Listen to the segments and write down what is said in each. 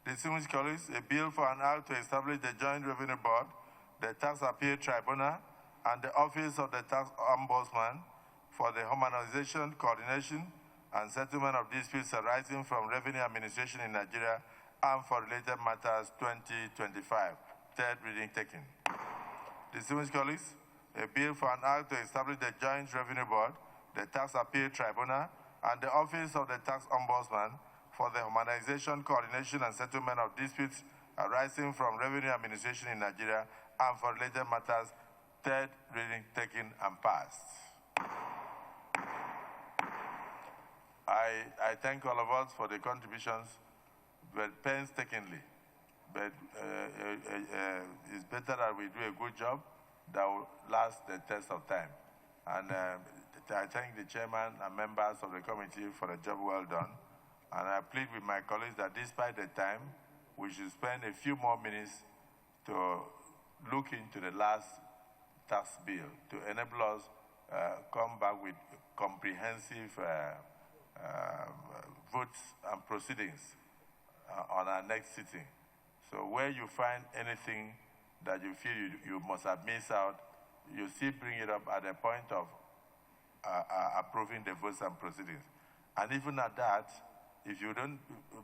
Distinguished colleagues, a bill for an act to establish the Joint Revenue Board, the Tax Appeal Tribunal, and the Office of the Tax Ombudsman for the harmonization, coordination, and settlement of disputes arising from revenue administration in Nigeria and for related matters 2025. Third reading taken. Distinguished colleagues, a bill for an act to establish the Joint Revenue Board, the Tax Appeal Tribunal, and the Office of the Tax Ombudsman for the harmonization, coordination, and settlement of disputes arising from revenue administration in Nigeria and for related matters. Third reading taken and passed. I thank all of us for the contributions, but painstakingly. But it's better that we do a good job that will last the test of time. And I thank the chairman and members of the committee for a job well done. And I plead with my colleagues that despite the time, we should spend a few more minutes to look into the last tax bill to enable us come back with comprehensive votes and proceedings on our next sitting. So where you find anything that you feel you must have missed out, you still bring it up at the point of approving the votes and proceedings. And even at that, if you don't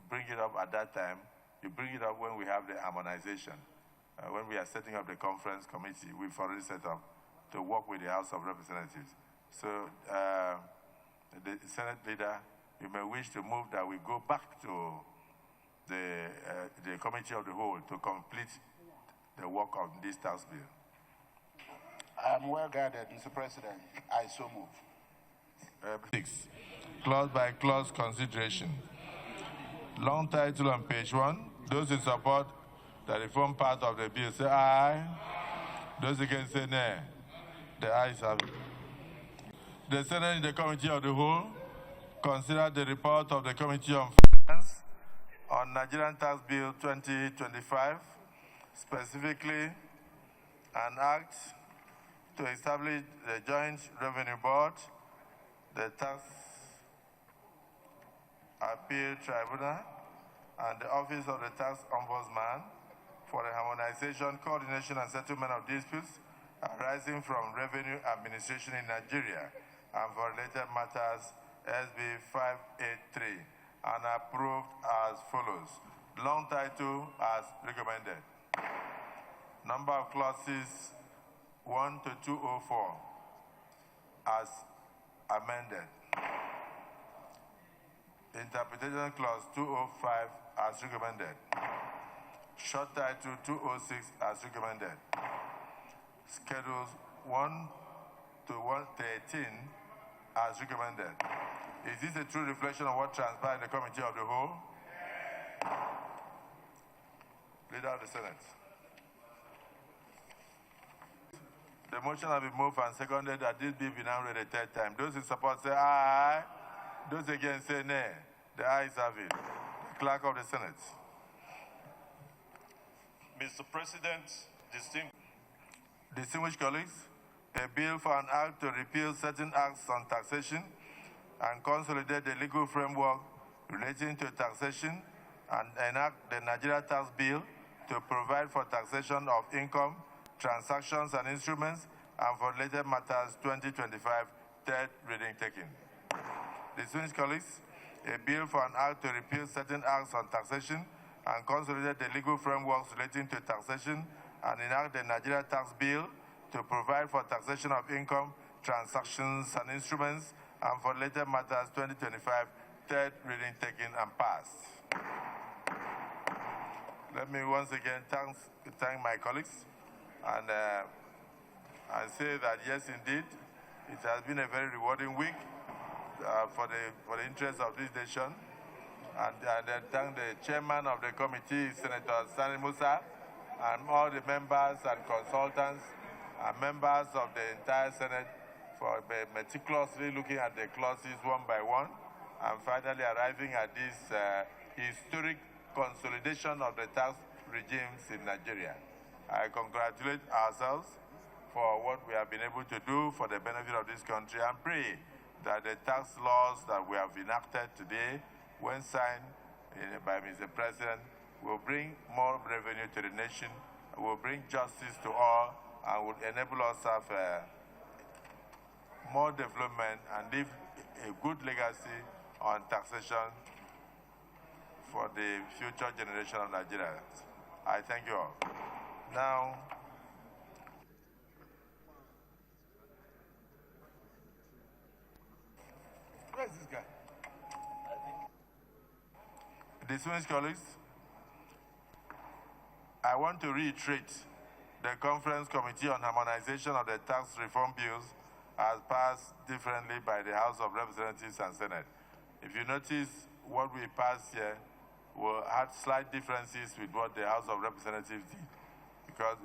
bring it up at that time, you bring it up when we have the harmonization. When we are setting up the conference committee, we've already set up to work with the House of Representatives. So the Senate leader, you may wish to move that we go back to the committee of the whole to complete the work of this tax bill. I am well guided, Mr. President. I so move. 6. Clause by clause consideration. Long title on page 1. Those in support that the form part of the bill say aye. Those against say nay. The ayes have it. The Senate in the Committee of the Whole consider the report of the Committee on Finance on Nigerian Tax Bill 2025, specifically an act to establish the Joint Revenue Board, the Tax Appeal Tribunal, and the Office of the Tax Ombudsman for the harmonization, coordination, and settlement of disputes arising from revenue administration in Nigeria and for related matters, SB 583, and approved as follows. Long title as recommended. Number of clauses 1 to 204 as amended. Interpretation clause 205 as recommended. Short title 206 as recommended. Schedules 1 to 113 as recommended. Is this a true reflection of what transpired in the Committee of the Whole? Leader of the Senate. The motion has been moved and seconded that this bill be now read a third time. Those in support say aye. Those against say nay. The ayes have it. The Clerk of the Senate. Mr. President, Distinguished colleagues, a bill for an act to repeal certain acts on taxation and consolidate the legal framework relating to taxation and enact the Nigeria Tax Bill to provide for taxation of income, transactions, and instruments, and for related matters 2025, third reading taken. Distinguished colleagues, a bill for an act to repeal certain acts on taxation and consolidate the legal frameworks relating to taxation and enact the Nigeria Tax Bill to provide for taxation of income, transactions, and instruments, and for related matters 2025, third reading taken and passed. Let me once again thank my colleagues and say that yes, indeed, it has been a very rewarding week for the interest of this nation. And I thank the chairman of the committee, Senator Sani Musa, and all the members and consultants and members of the entire Senate for meticulously looking at the clauses one by one and finally arriving at this historic consolidation of the tax regimes in Nigeria. I congratulate ourselves for what we have been able to do for the benefit of this country and pray that the tax laws that we have enacted today, when signed by Mr. President, will bring more revenue to the nation, will bring justice to all, and will enable us to have more development and leave a good legacy on taxation for the future generation of Nigerians. I thank you all. Now, Where is this guy? distinguished colleagues, I want to reiterate the Conference Committee on Harmonization of the Tax Reform Bills as passed differently by the House of Representatives and Senate. If you notice, what we passed here had slight differences with what the House of Representatives did, because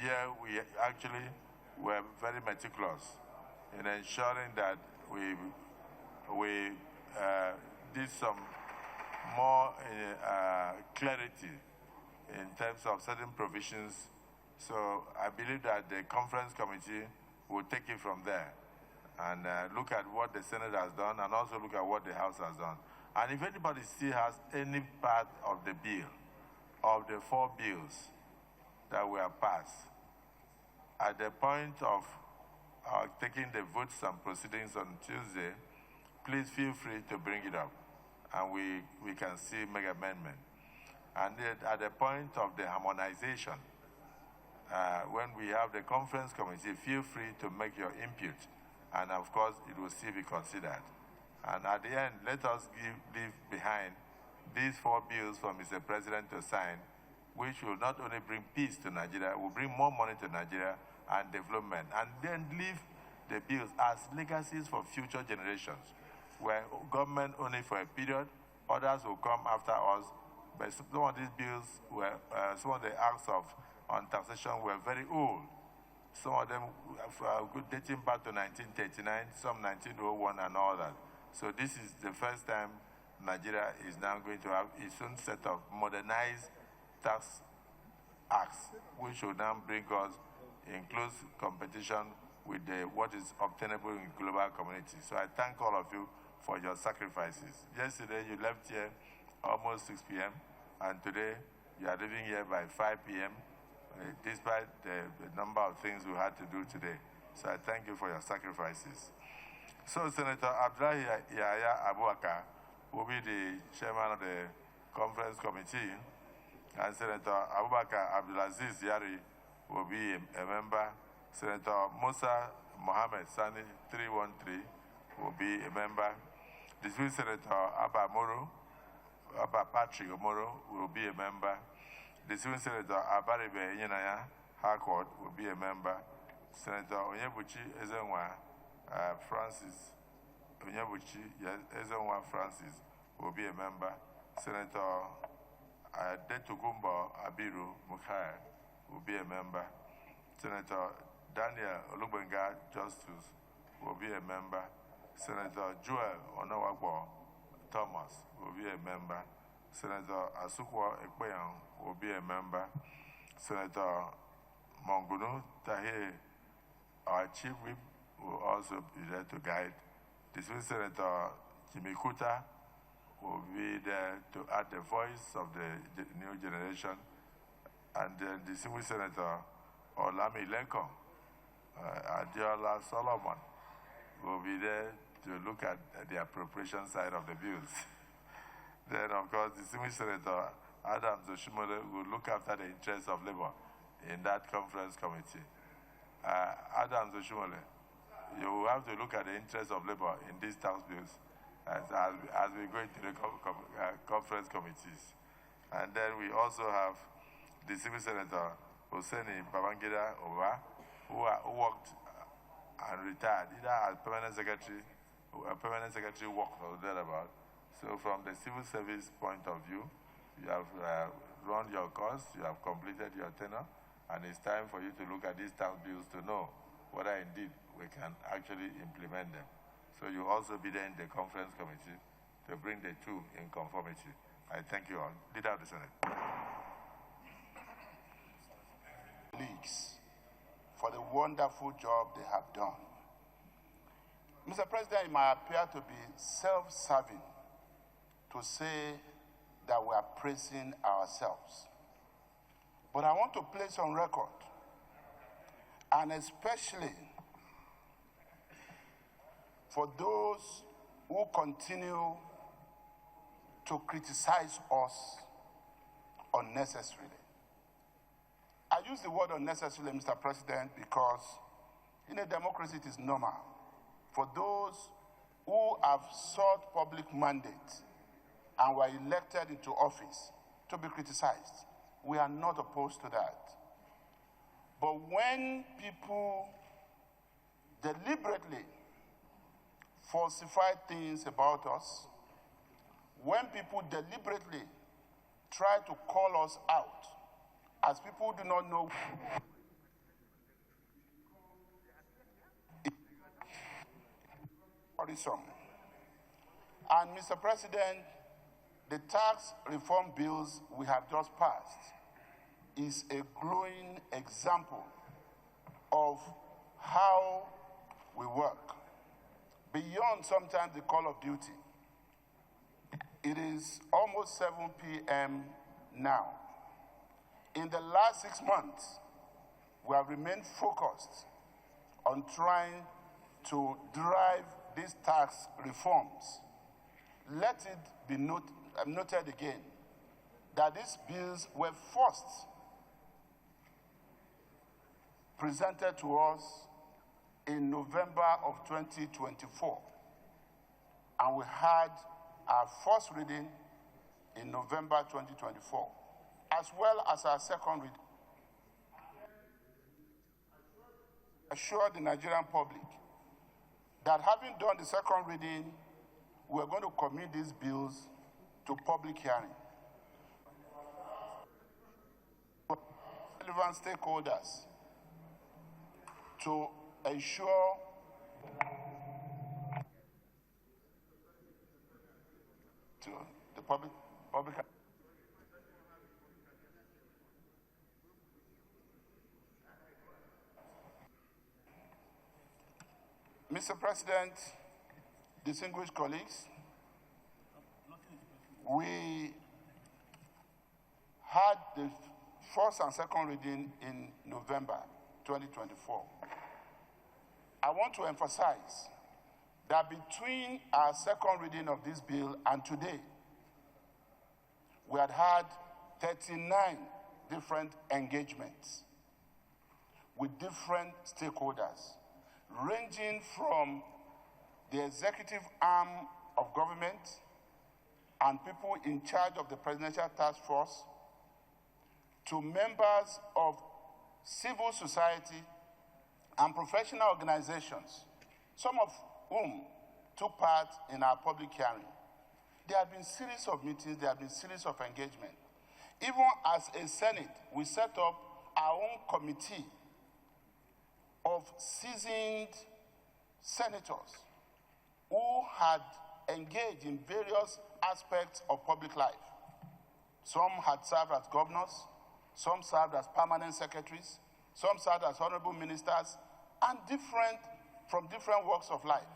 here we actually were very meticulous in ensuring that we did some more clarity in terms of certain provisions. So I believe that the conference committee will take it from there and look at what the Senate has done and also look at what the House has done. And if anybody still has any part of the bill, of the 4 bills that were passed, at the point of taking the votes and proceedings on Tuesday, please feel free to bring it up, and we can see make amendment. And then at the point of the harmonization, when we have the conference committee, feel free to make your input, and of course it will still be considered. And at the end, let us leave behind these 4 bills for Mr. President to sign, which will not only bring peace to Nigeria, will bring more money to Nigeria and development, and then leave the bills as legacies for future generations, where government only for a period, others will come after us. But some of these bills were, some of the acts on taxation were very old. Some of them dating back to 1939, some 1901 and all that. So this is the first time Nigeria is now going to have its own set of modernized tax acts, which will now bring us in close competition with what is obtainable in global community. So I thank all of you for your sacrifices. Yesterday you left here almost 6 p.m. and today you are leaving here by 5 p.m. Despite the number of things we had to do today. So I thank you for your sacrifices. So Senator Abdullahi Yahya Abubakar will be the chairman of the conference committee, and Senator Abubakar Abdulaziz Yari will be a member. Senator Musa Mohammed Sani 313 will be a member. Distinguished Senator Abba Patrick Omoro will be a member. Distinguished Senator Abaribe Inyanaya Harcourt will be a member. Senator Onyebuchi Ezenwa Francis will be a member. Senator Detugumbo Abiru Mukhai will be a member. Senator Daniel Olubenga Justus will be a member. Senator Joel Onawagbo Thomas will be a member. Senator Asukwa Ekpeyan will be a member. Senator Mongunu Tahir, our chief whip, will also be there to guide. Distinguished Senator Jimmy Kuta will be there to add the voice of the new generation. And then Distinguished Senator Olami Lenko, Adiola Solomon will be there to look at the appropriation side of the bills. Then, of course, Distinguished Senator Adams Oshimole will look after the interests of labor in that conference committee. Adams Oshimole, you will have to look at the interests of labor in these tax bills as we go into the conference committees. And then we also have Distinguished Senator Hosseini Babangida Oba, who worked and retired, either as permanent secretary work or thereabout. So from the civil service point of view, you have run your course, you have completed your tenure, and it's time for you to look at these tax bills to know whether indeed we can actually implement them. So you also be there in the conference committee to bring the two in conformity. I thank you all. Leader of the Senate. Colleagues, for the wonderful job they have done. Mr. President, it might appear to be self-serving to say that we are praising ourselves. But I want to place on record, and especially for those who continue to criticize us unnecessarily. I use the word unnecessarily, Mr. President, because in a democracy it is normal for those who have sought public mandate and were elected into office to be criticized. We are not opposed to that. But when people deliberately falsify things about us, when people deliberately try to call us out as people who do not know worrisome. And Mr. President, the tax reform bills we have just passed is a glowing example of how we work. Beyond sometimes the call of duty, it is almost 7 p.m. now. In the last 6 months, we have remained focused on trying to drive these tax reforms. Let it be noted again that these bills were first presented to us in November of 2024, and we had our first reading in November 2024, as well as our second reading. Assure the Nigerian public that having done the second reading, we're going to commit these bills to public hearing. Relevant stakeholders to ensure to the public. Mr. President, distinguished colleagues, we had the first and second reading in November 2024. I want to emphasize that between our second reading of this bill and today, we had 39 different engagements with different stakeholders, ranging from the executive arm of government and people in charge of the Presidential Task Force to members of civil society and professional organizations, some of whom took part in our public hearing. There have been series of meetings, there have been series of engagement. Even as a Senate, we set up our own committee of seasoned senators who had engaged in various aspects of public life. Some had served as governors, some served as permanent secretaries, some served as honorable ministers, and from different walks of life,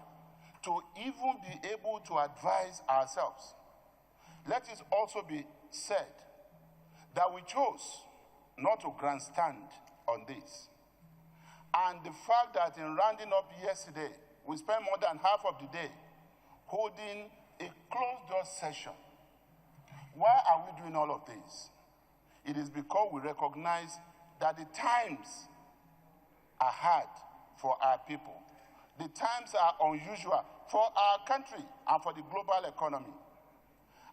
to even be able to advise ourselves. Let it also be said that we chose not to grandstand on this. And the fact that in rounding up yesterday, we spent more than half of the day holding a closed-door session. Why are we doing all of this? It is because we recognize that the times are hard for our people. The times are unusual for our country and for the global economy.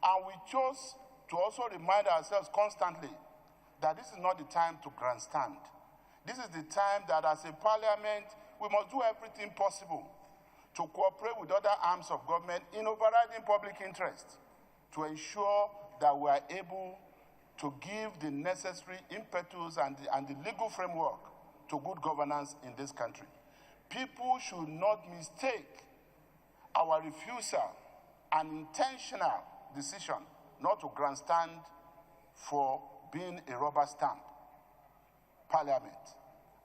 And we chose to also remind ourselves constantly that this is not the time to grandstand. This is the time that as a parliament, we must do everything possible to cooperate with other arms of government in overriding public interest to ensure that we are able to give the necessary impetus and the legal framework to good governance in this country. People should not mistake our refusal an intentional decision not to grandstand for being a rubber stamp parliament,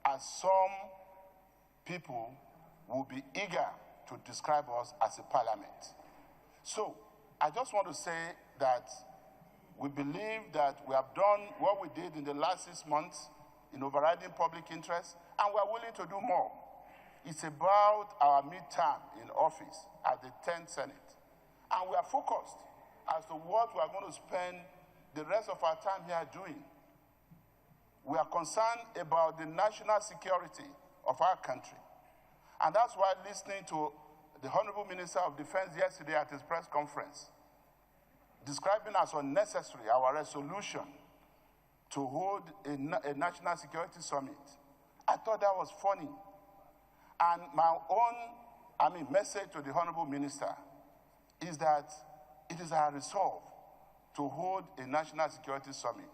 as some people will be eager to describe us as a parliament. So I just want to say that We believe that we have done what we did in the last 6 months in overriding public interest, and we are willing to do more. It's about our midterm in office at the 10th Senate. And we are focused as to what we are going to spend the rest of our time here doing. We are concerned about the national security of our country. And that's why listening to the Honorable Minister of Defense yesterday at his press conference, describing as unnecessary our resolution to hold a national security summit, I thought that was funny. And my own message to the Honorable Minister is that it is our resolve to hold a national security summit.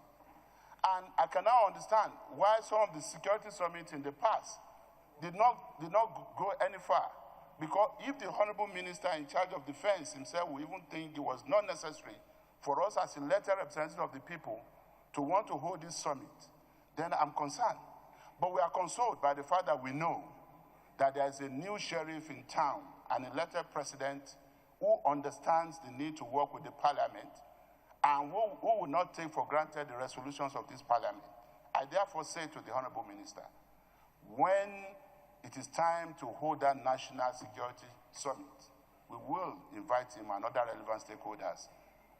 And I can now understand why some of the security summits in the past did not go any far. Because if the Honorable Minister in charge of defense himself would even think it was not necessary for us as elected representatives of the people to want to hold this summit, then I'm concerned. But we are consoled by the fact that we know that there is a new sheriff in town, an elected president who understands the need to work with the parliament and who will not take for granted the resolutions of this parliament. I therefore say to the Honorable Minister, when it is time to hold that national security summit, we will invite him and other relevant stakeholders,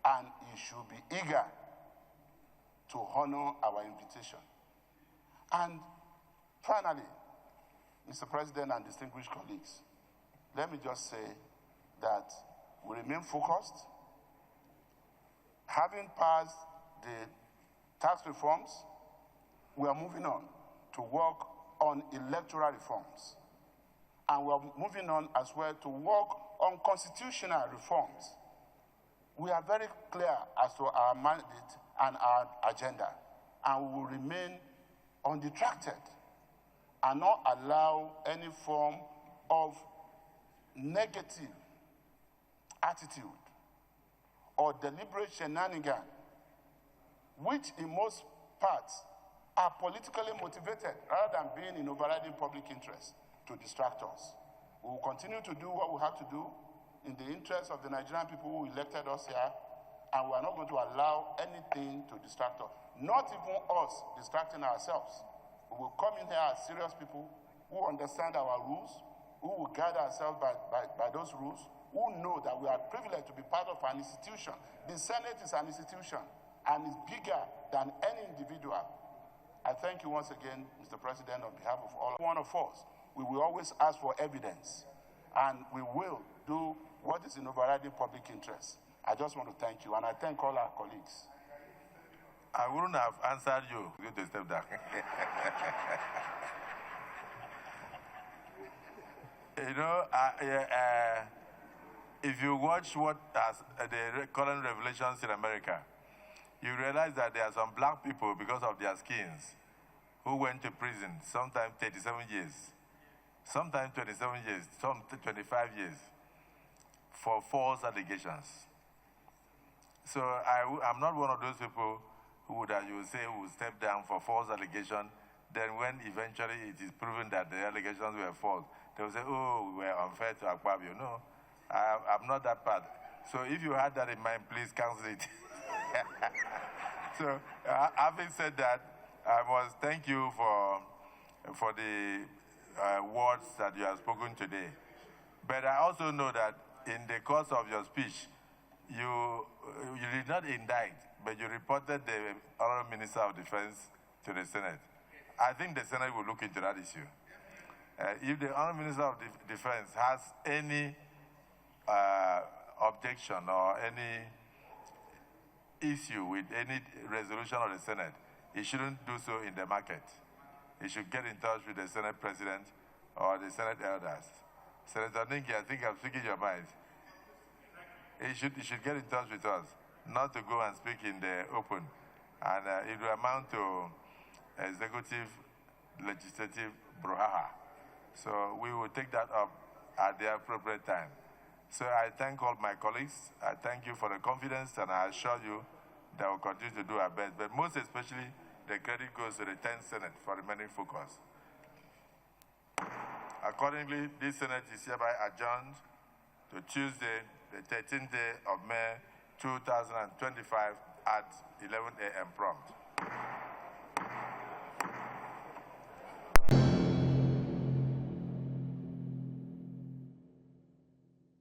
and he should be eager to honor our invitation. And finally, Mr. President and distinguished colleagues, let me just say that we remain focused. Having passed the tax reforms, we are moving on to work on electoral reforms. And we are moving on as well to work on constitutional reforms. We are very clear as to our mandate and our agenda, and we will remain undetracted and not allow any form of negative attitude or deliberate shenanigan, which in most parts are politically motivated rather than being in overriding public interest, to distract us. We will continue to do what we have to do in the interest of the Nigerian people who elected us here, and we are not going to allow anything to distract us. Not even us distracting ourselves. We will come in here as serious people who understand our rules, who will guide ourselves by those rules, who know that we are privileged to be part of an institution. The Senate is an institution and is bigger than any individual. I thank you once again, Mr. President, on behalf of all one of us. We will always ask for evidence, and we will do what is in overriding public interest. I just want to thank you, and I thank all our colleagues. I wouldn't have answered you. You to step down. You know, if you watch what the current revelations in America, you realize that there are some black people, because of their skins, who went to prison, sometimes 37 years, sometimes 27 years, some 25 years, for false allegations. So I'm not one of those people who that you say will step down for false allegation. Then when eventually it is proven that the allegations were false, they will say, oh, we were unfair to Akpabio. No, I'm not that bad. So if you had that in mind, please cancel it. So having said that, I must thank you for the words that you have spoken today. But I also know that in the course of your speech, you did not indict, but you reported the Honorable Minister of Defense to the Senate. I think the Senate will look into that issue. If the Honorable Minister of Defense has any objection or any issue with any resolution of the Senate, he shouldn't do so in the market. He should get in touch with the Senate President or the Senate elders. Senator Ninki, I think I'm speaking your mind. He should get in touch with us, not to go and speak in the open. And it will amount to executive, legislative brouhaha. So we will take that up at the appropriate time. So I thank all my colleagues. I thank you for the confidence, and I assure you that we'll continue to do our best. But most especially, the credit goes to the 10th Senate for remaining focused. Accordingly, this Senate is hereby adjourned to Tuesday, the 13th day of May, 2025 at 11 a.m. prompt.